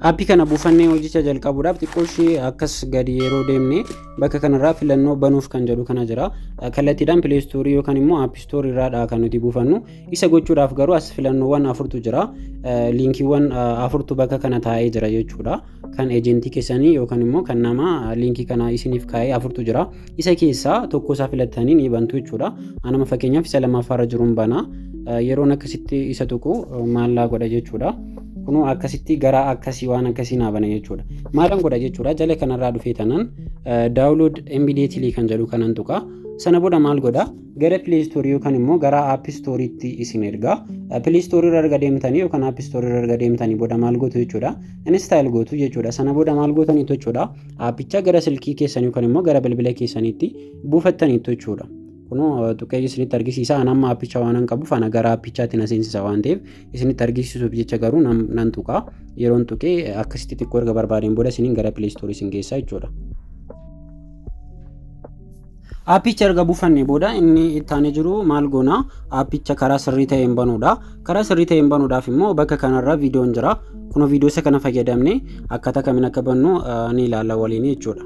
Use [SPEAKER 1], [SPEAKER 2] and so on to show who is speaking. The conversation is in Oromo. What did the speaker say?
[SPEAKER 1] Aappii kana buufannee hojicha jalqabuudhaaf xiqqoo ishee akkas gadi yeroo deemne bakka kanarraa filannoo banuuf kan jedhu kana jira. Kallattiidhaan Play Store yookaan immoo App Store irraadha kan nuti buufannu. Isa gochuudhaaf garuu as filannoowwan afurtu jira. Linkiiwwan afurtu bakka kana taa'ee jira jechuudha. Kan ejentii keessanii yookaan immoo kan nama linkii kana isiniif kaa'ee afurtu jira. Isa keessaa tokko isaa filattanii ni bantu jechuudha. Anama fakkeenyaaf isa lammaffaarra jiruun bana. Yeroon akkasitti isa tuqu maallaa godha jechuudha. Kunoo akkasitti gara akkasii waan akkasii naabana jechuudha. Maalan godha jechuudha. Jala kanarraa dhufee tanan download immediately kan jedhu kanan tuqa. Sana booda maal godha? Gara Play Store yookaan immoo gara App Storeetti isin erga. Play Store irra erga deemtanii yookaan App Store irra erga deemtanii booda maal gootu jechuudha? Install gootu jechuudha. Sana booda maal gootaniitu jechuudha? Aappicha gara silkii keessanii yookaan immoo gara bilbila keessaniitti buufattaniitu jechuudha. Kunoo tuqee isinitti argisiisa. Anamma aappicha waan qabuuf ana gara aappichaatti na seensisa waan ta'eef isinitti argisiisuuf jecha garuu nan tuqa. Yeroon tuqee akkasitti xiqqoo erga barbaadeen booda isiniin gara Play Store isin geessa jechuudha. Aappicha erga buufannee booda inni itti aanee jiru maal goona? Aappicha karaa sirrii ta'een banuudha. Karaa sirrii ta'een banuudhaaf immoo bakka kanarra viidiyoon jira. Kunoo viidiyoo isa kana fayyadamnee akkaataa kamiin akka bannu ni ilaalla waliin jechuudha.